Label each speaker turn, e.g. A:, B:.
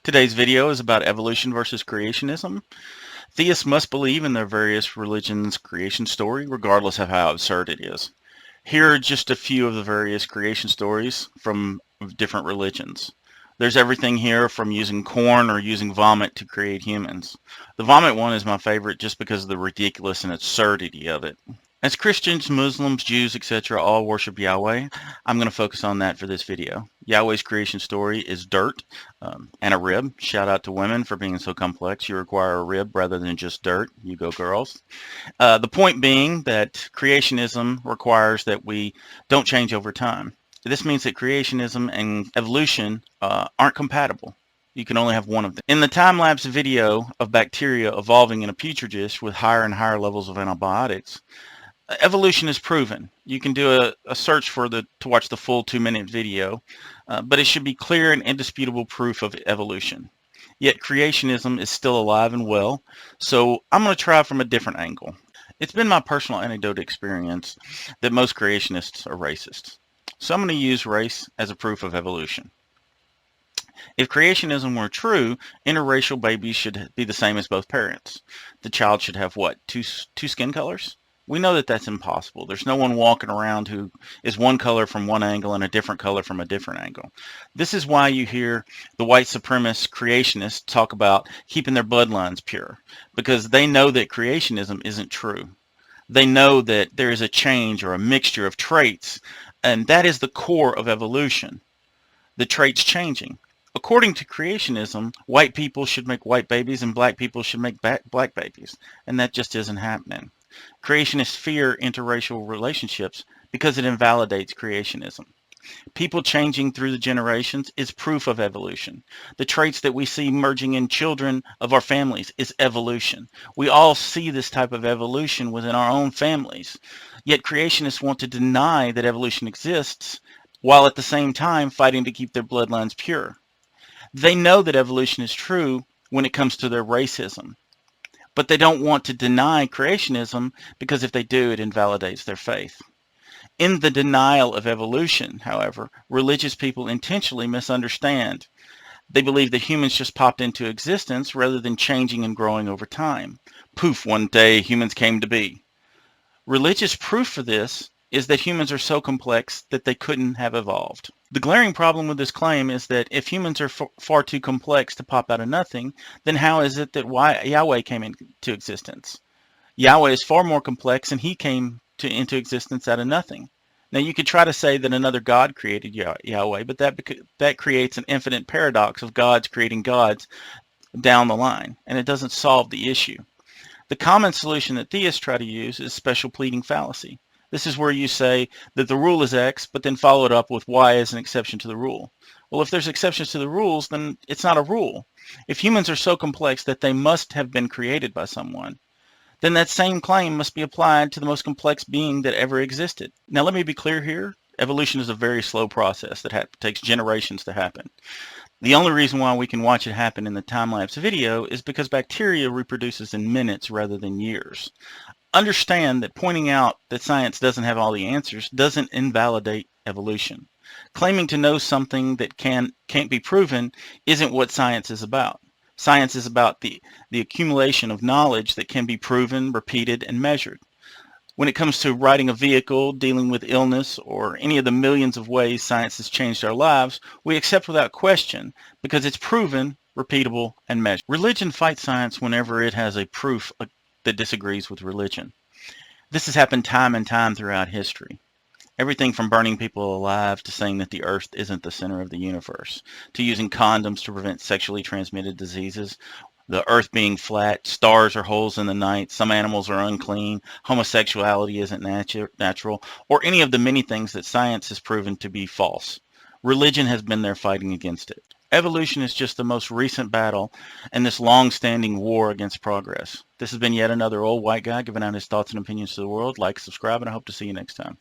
A: Today's video is about evolution versus creationism. Theists must believe in their various religions' creation story, regardless of how absurd it is. Here are just a few of the various creation stories from different religions. There's everything here from using corn or using vomit to create humans. The vomit one is my favorite just because of the ridiculous and absurdity of it. As Christians, Muslims, Jews, etc. all worship Yahweh, I'm going to focus on that for this video. Yahweh's creation story is dirt and a rib. Shout out to women for being so complex. You require a rib rather than just dirt. You go, girls. The point being that creationism requires that we don't change over time. This means that creationism and evolution aren't compatible. You can only have one of them. In the time-lapse video of bacteria evolving in a petri dish with higher and higher levels of antibiotics, evolution is proven. You can do a search to watch the full 2-minute video, but it should be clear and indisputable proof of evolution. Yet creationism is still alive and well, so I'm going to try from a different angle. It's been my personal anecdotal experience that most creationists are racist. So I'm going to use race as a proof of evolution. If creationism were true, interracial babies should be the same as both parents. The child should have what, two skin colors? We know that that's impossible. There's no one walking around who is one color from one angle and a different color from a different angle. This is why you hear the white supremacist creationists talk about keeping their bloodlines pure, because they know that creationism isn't true. They know that there is a change or a mixture of traits, and that is the core of evolution, the traits changing. According to creationism, white people should make white babies and black people should make black babies, and that just isn't happening. Creationists fear interracial relationships because it invalidates creationism. People changing through the generations is proof of evolution. The traits that we see merging in children of our families is evolution. We all see this type of evolution within our own families. Yet creationists want to deny that evolution exists while at the same time fighting to keep their bloodlines pure. They know that evolution is true when it comes to their racism. But they don't want to deny creationism because if they do, it invalidates their faith. In the denial of evolution, however, religious people intentionally misunderstand. They believe that humans just popped into existence rather than changing and growing over time. Poof, one day humans came to be. Religious proof for this is that humans are so complex that they couldn't have evolved. The glaring problem with this claim is that if humans are far too complex to pop out of nothing, then how is it that Yahweh came into existence? Yahweh is far more complex and he came into existence out of nothing. Now you could try to say that another God created Yahweh, but that creates an infinite paradox of gods creating gods down the line, and it doesn't solve the issue. The common solution that theists try to use is special pleading fallacy. This is where you say that the rule is X, but then follow it up with Y as an exception to the rule. Well, if there's exceptions to the rules, then it's not a rule. If humans are so complex that they must have been created by someone, then that same claim must be applied to the most complex being that ever existed. Now, let me be clear here. Evolution is a very slow process that takes generations to happen. The only reason why we can watch it happen in the time-lapse video is because bacteria reproduces in minutes rather than years. Understand that pointing out that science doesn't have all the answers doesn't invalidate evolution. Claiming to know something that can't be proven isn't what science is about. Science is about the accumulation of knowledge that can be proven, repeated, and measured. When it comes to riding a vehicle, dealing with illness, or any of the millions of ways science has changed our lives, we accept without question because it's proven, repeatable, and measured. Religion fights science whenever it has a proof that disagrees with religion. This has happened time and time throughout history. Everything from burning people alive to saying that the earth isn't the center of the universe, to using condoms to prevent sexually transmitted diseases, the earth being flat, stars are holes in the night, some animals are unclean, homosexuality isn't natural, or any of the many things that science has proven to be false. Religion has been there fighting against it. Evolution is just the most recent battle in this long-standing war against progress. This has been yet another old white guy giving out his thoughts and opinions to the world. Like, subscribe, and I hope to see you next time.